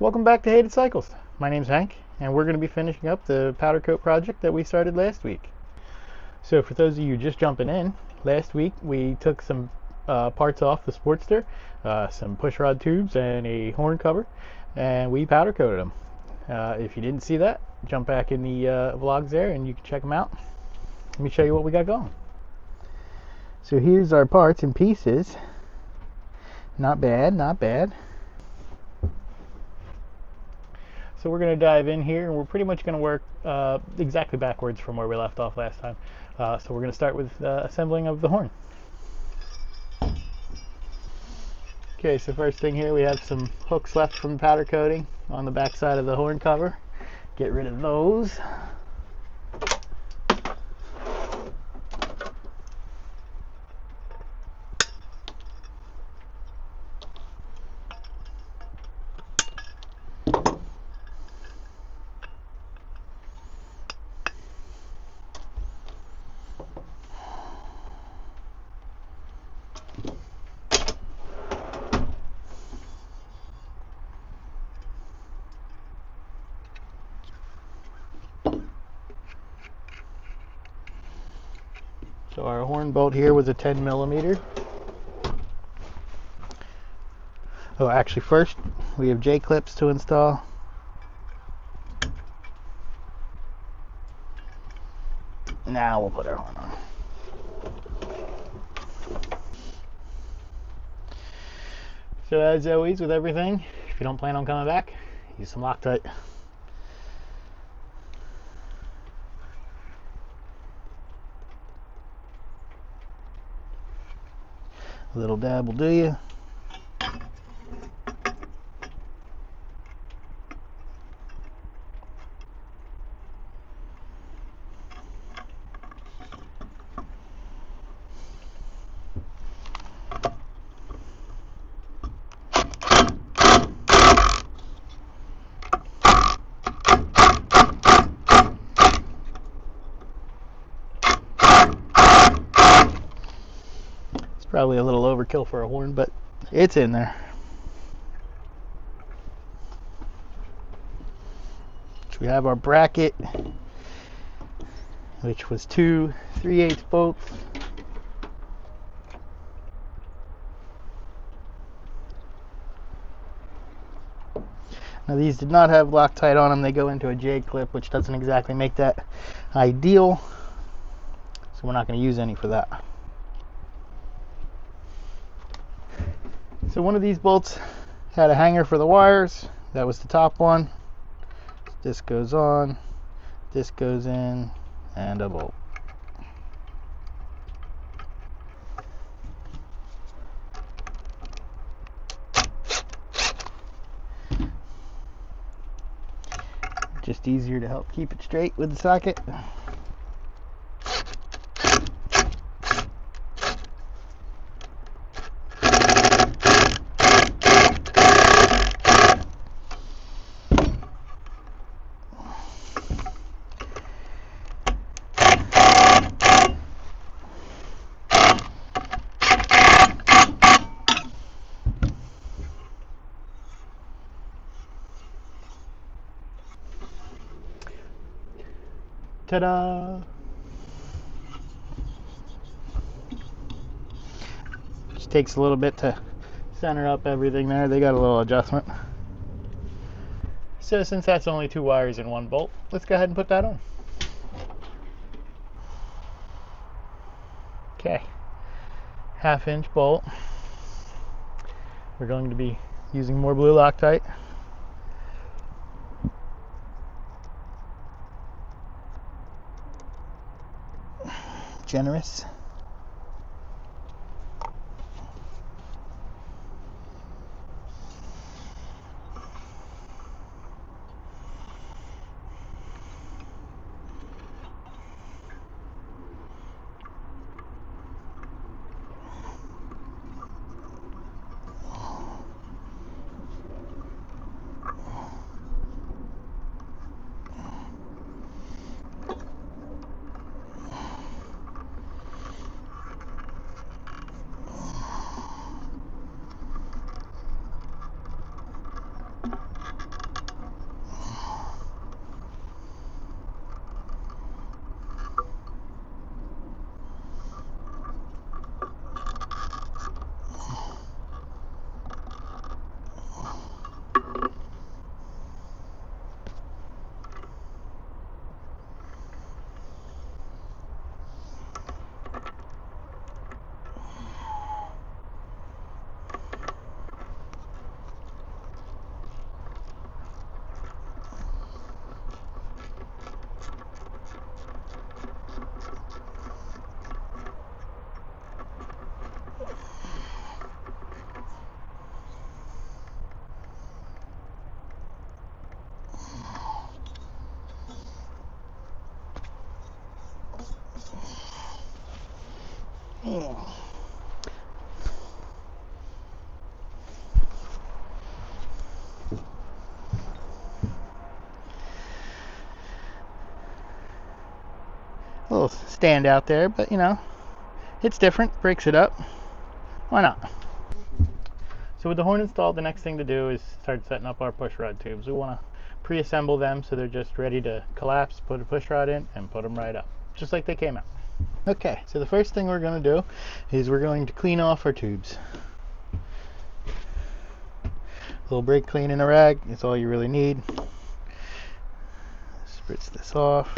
Welcome back to Hated Cycles. My name's Hank, and we're going to be finishing up the powder coat project that we started last week. So for those of you just jumping in, last week we took some parts off the Sportster, some pushrod tubes and a horn cover, and we powder coated them. If you didn't see that, jump back in the vlogs there and you can check them out. Let me show you what we got going. So here's our parts and pieces. Not bad, not bad. So we're going to dive in here, and we're pretty much going to work exactly backwards from where we left off last time. So we're going to start with assembling of the horn. Okay, so first thing here, we have some hooks left from the powder coating on the back side of the horn cover. Get rid of those. So our horn bolt here was a 10 millimeter. Oh, actually first we have J-clips to install. Now we'll put our horn on. So as always with everything, if you don't plan on coming back, use some Loctite. A little dab will do you. Probably a little overkill for a horn, but it's in there. So we have our bracket, which was 2 3/8 bolts. Now these did not have Loctite on them. They go into a J-clip, which doesn't exactly make that ideal. So we're not going to use any for that. So one of these bolts had a hanger for the wires. That was the top one. This goes on, this goes in, and a bolt. Just easier to help keep it straight with the socket. Ta-da! Just takes a little bit to center up everything there. They got a little adjustment. So since that's only 2 wires and 1 bolt, let's go ahead and put that on. Okay, 1/2 inch bolt. We're going to be using more blue Loctite. Generous. A little stand out there, but you know, it's different, breaks it up. Why not? So with the horn installed, the next thing to do is start setting up our pushrod tubes. We want to pre-assemble them so they're just ready to collapse, put a pushrod in, and put them right up, just like they came out. Okay, so the first thing we're going to do is we're going to clean off our tubes. A little brake clean in a rag is all you really need. Spritz this off.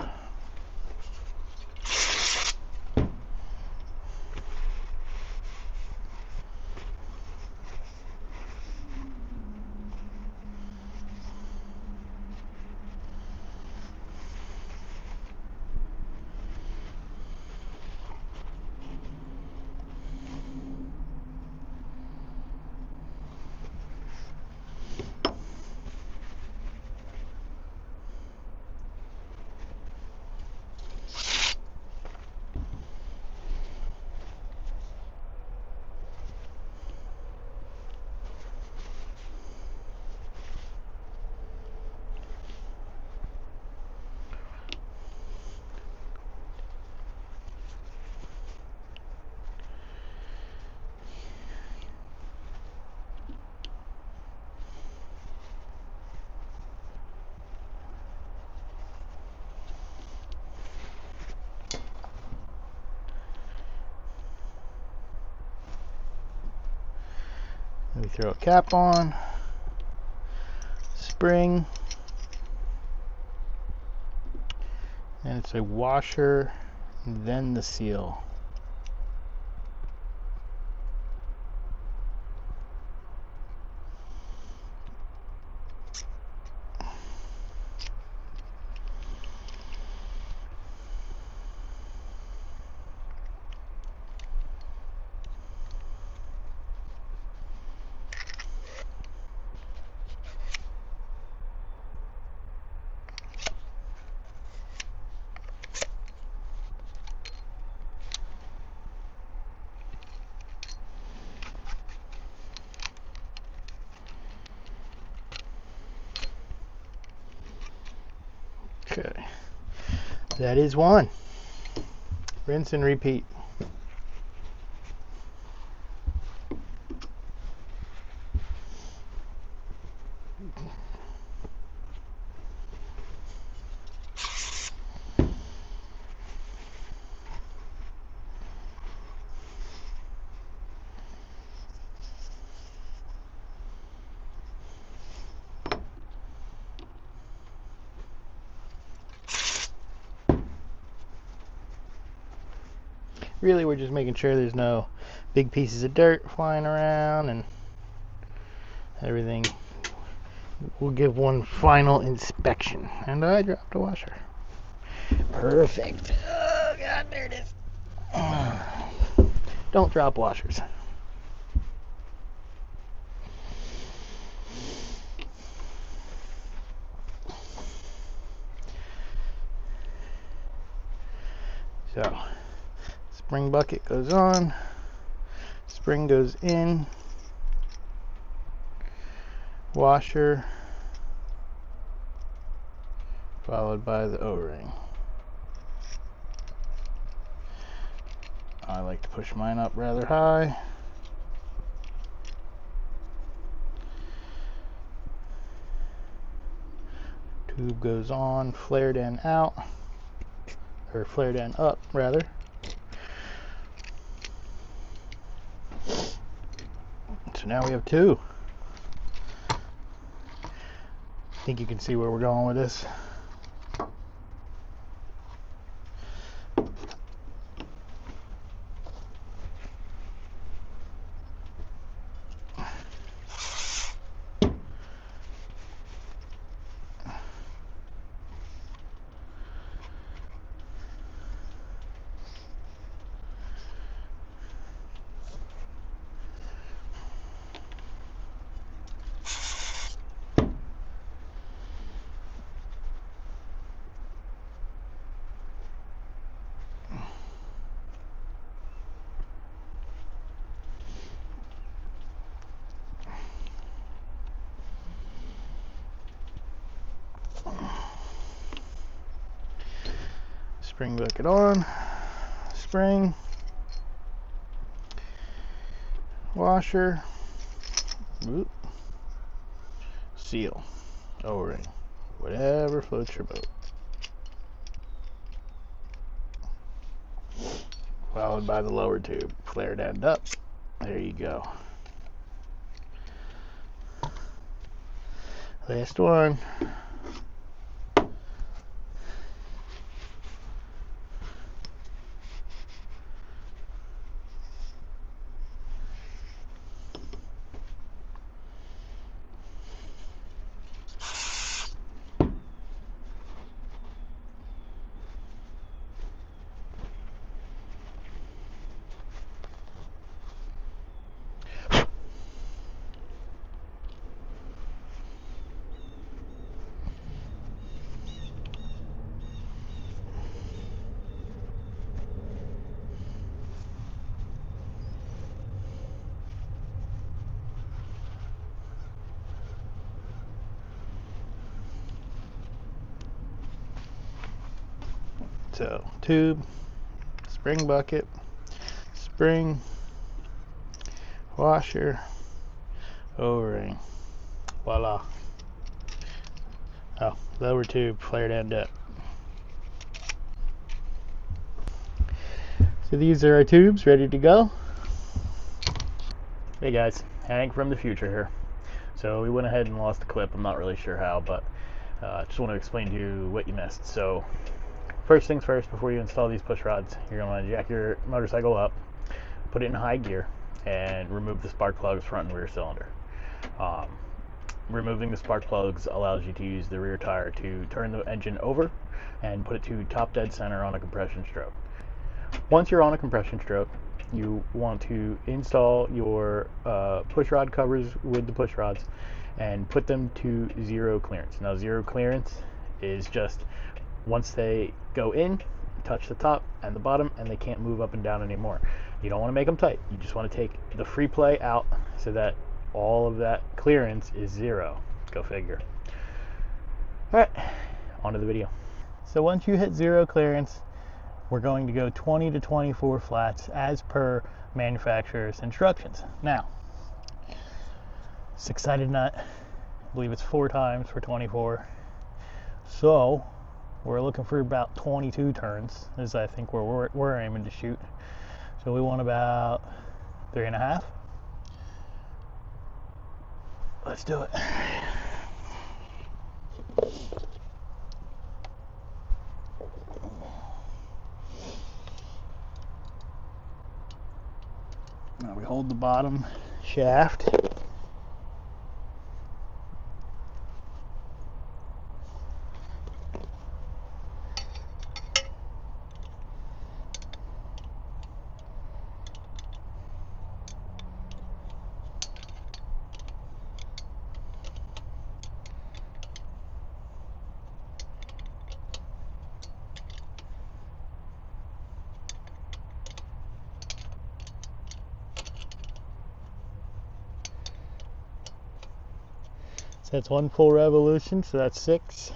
We throw a cap on, spring, and it's a washer, and then the seal. Okay, that is one. Rinse and repeat. Really, we're just making sure there's no big pieces of dirt flying around and everything. We'll give one final inspection. And I dropped a washer. Perfect. Oh God, there it is. Don't drop washers. So, spring bucket goes on, spring goes in, washer, followed by the O-ring. I like to push mine up rather high. Tube goes on, flared end out, or flared end up rather. So now we have two. I think you can see where we're going with this. Spring bucket on, spring, washer, whoop, seal, O-ring, whatever floats your boat. Followed by the lower tube, flared end up. There you go. Last one. So, tube, spring bucket, spring, washer, O-ring, voila. Oh, lower tube, flared end up. So these are our tubes ready to go. Hey guys, Hank from the future here. So we went ahead and lost the clip. I'm not really sure how, but just want to explain to you what you missed. So first things first, before you install these push rods, you're going to want to jack your motorcycle up, put it in high gear, and remove the spark plugs front and rear cylinder. Removing the spark plugs allows you to use the rear tire to turn the engine over and put it to top dead center on a compression stroke. Once you're on a compression stroke, you want to install your push rod covers with the push rods and put them to zero clearance. Now, zero clearance is just once they go in, touch the top and the bottom, and they can't move up and down anymore. You don't want to make them tight. You just want to take the free play out so that all of that clearance is zero. Go figure. All right, on to the video. So once you hit zero clearance, we're going to go 20 to 24 flats as per manufacturer's instructions. Now, 6-sided nut, I believe it's 4 times for 24. So we're looking for about 22 turns, is I think where we're aiming to shoot. So we want about 3.5. Let's do it. Now we hold the bottom shaft. That's 1 full revolution, so that's 6.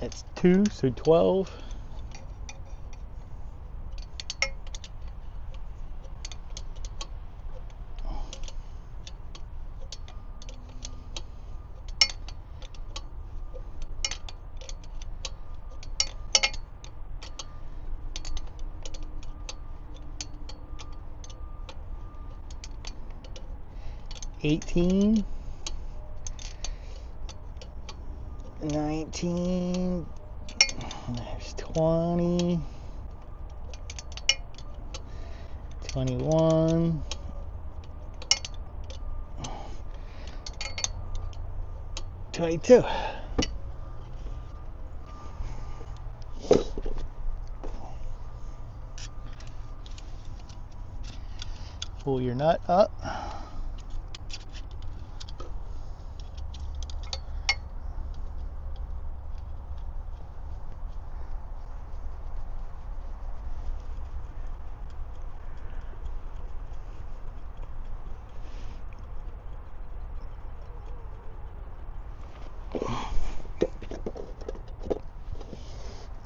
It's 2, so 12. $18, $19, there's $20, $21, $22. Pull your nut up.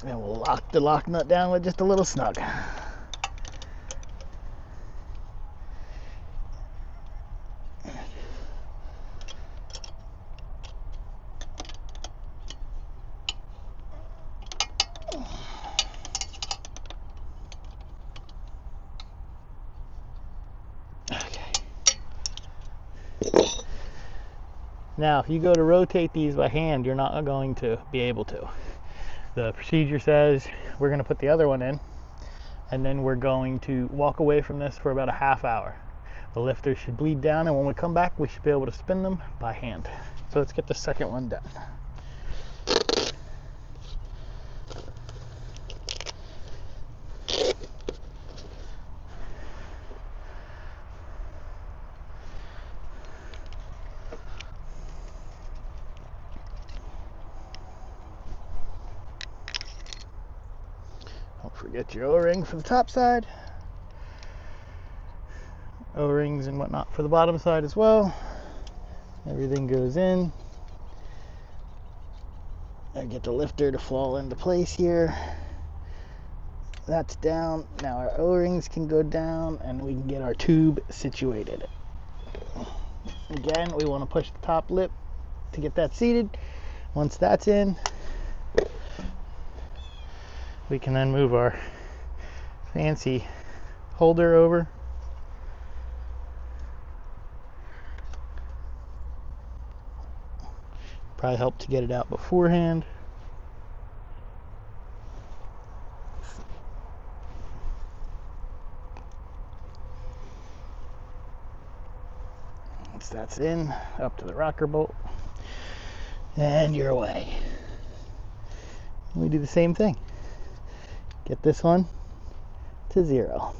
And we'll lock the lock nut down with just a little snug. Now, if you go to rotate these by hand, you're not going to be able to. The procedure says we're going to put the other one in, and then we're going to walk away from this for about a half hour. The lifters should bleed down, and when we come back, we should be able to spin them by hand. So let's get the second one done. Don't forget your O-ring for the top side. O-rings and whatnot for the bottom side as well. Everything goes in. I get the lifter to fall into place here. That's down. Now our O-rings can go down and we can get our tube situated. Again, we want to push the top lip to get that seated. Once that's in, we can then move our fancy holder over. Probably help to get it out beforehand. Once that's in, up to the rocker bolt, and you're away. We do the same thing. Get this one to 0.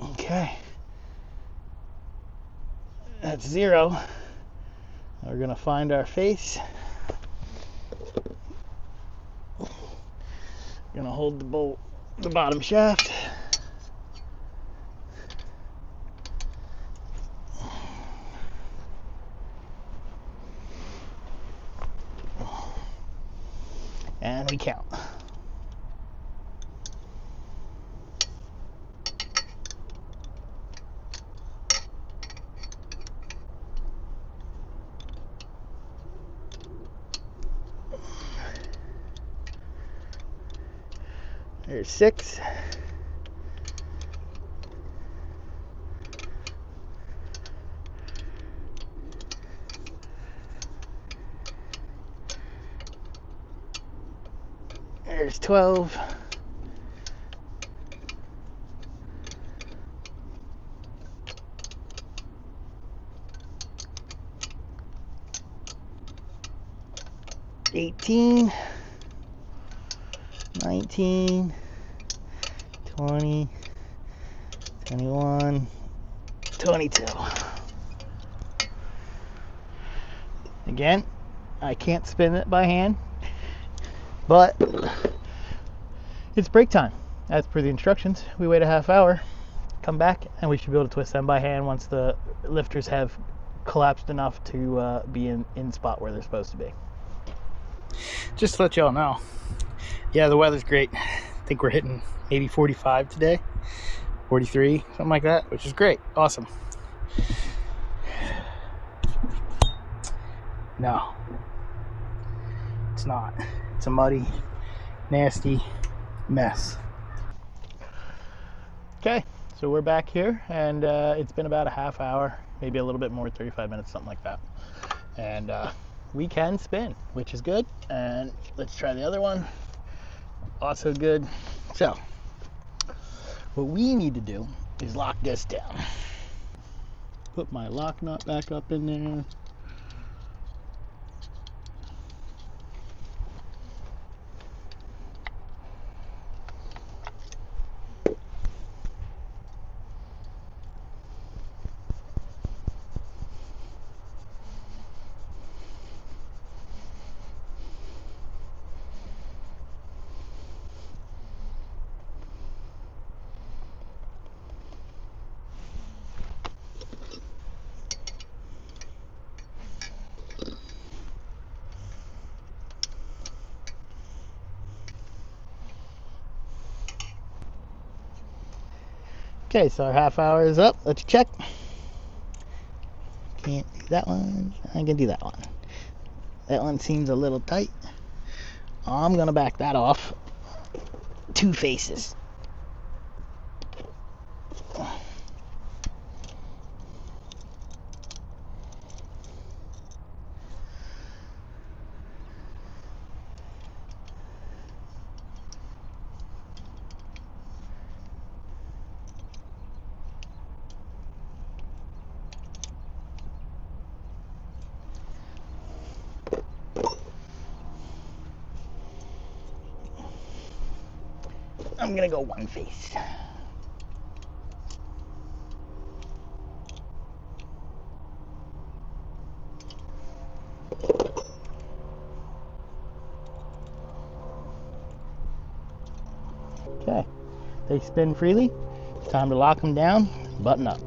Okay, that's 0. We're going to find our face. Going to hold the bolt, the bottom shaft. And we count. There's 6. There's 12. $18, 19, 20, 21, 22. Again, I can't spin it by hand, but it's break time. As per the instructions, we wait a half hour, come back, and we should be able to twist them by hand once the lifters have collapsed enough to be in spot where they're supposed to be. Just to let y'all know, yeah, the weather's great. I think we're hitting maybe 45 today, 43, something like that, which is great. Awesome. No, it's not. It's a muddy, nasty mess. Okay, so we're back here, and it's been about a half hour, maybe a little bit more, 35 minutes, something like that. And we can spin, which is good. And let's try the other one. Also good. So what we need to do is lock this down. Put my lock nut back up in there. Okay, so our half hour is up. Let's check. Can't do that one. I can do that one. That one seems a little tight. I'm gonna back that off. 2 faces. I'm gonna go 1 face. Okay, they spin freely. Time to lock them down, button up.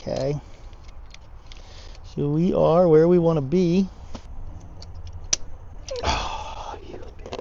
Okay, so we are where we want to be. Oh, you bitch.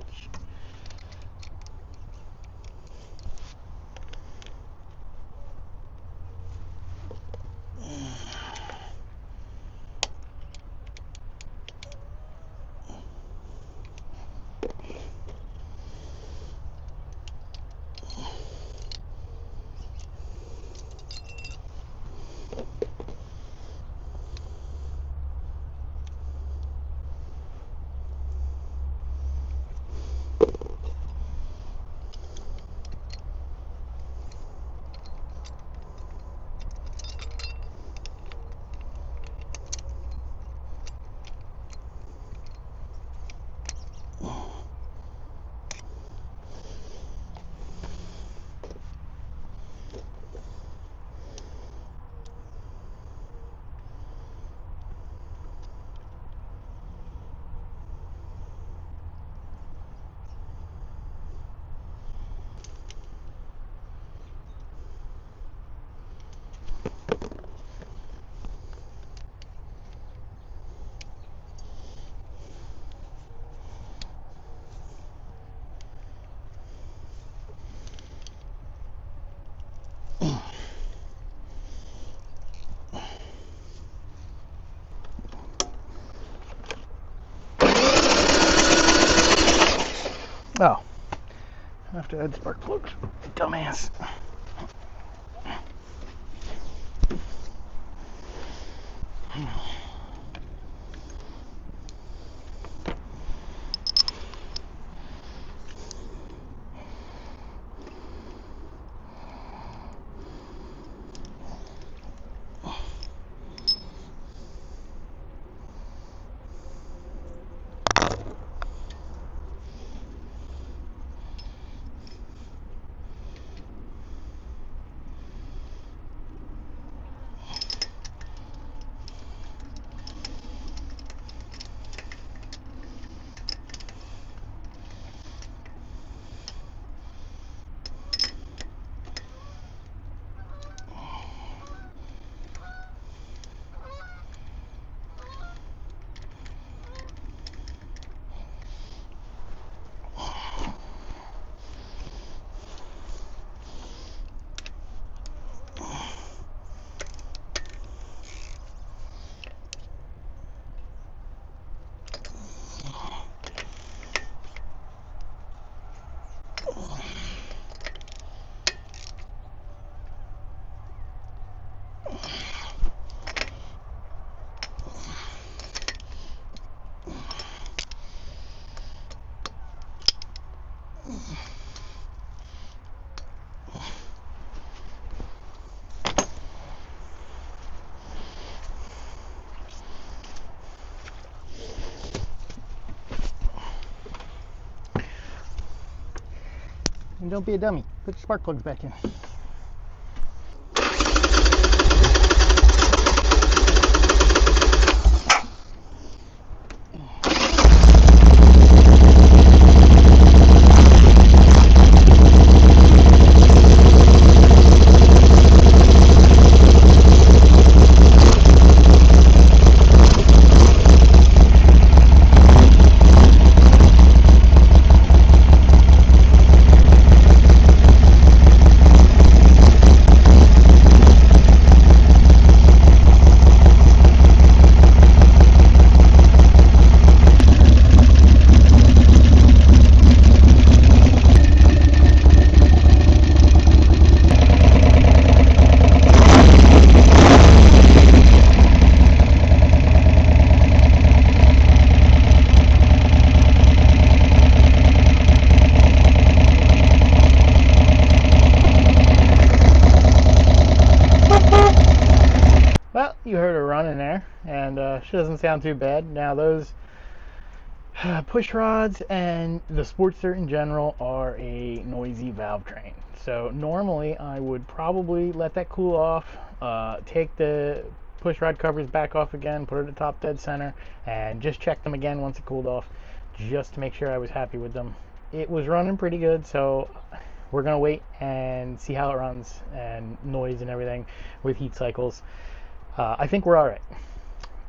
to add spark plugs. Dumbass. And don't be a dummy. Put your spark plugs back in. Well, you heard her running there, and she doesn't sound too bad. Now those push rods and the Sportster in general are a noisy valve train. So normally I would probably let that cool off, take the push rod covers back off again, put it at top dead center, and just check them again once it cooled off, just to make sure I was happy with them. It was running pretty good, so we're gonna wait and see how it runs, and noise and everything with heat cycles. I think we're all right.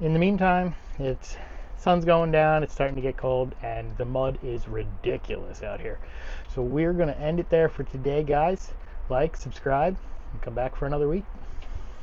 In the meantime, it's sun's going down, it's starting to get cold, and the mud is ridiculous out here. So we're going to end it there for today, guys. Like, subscribe, and come back for another week.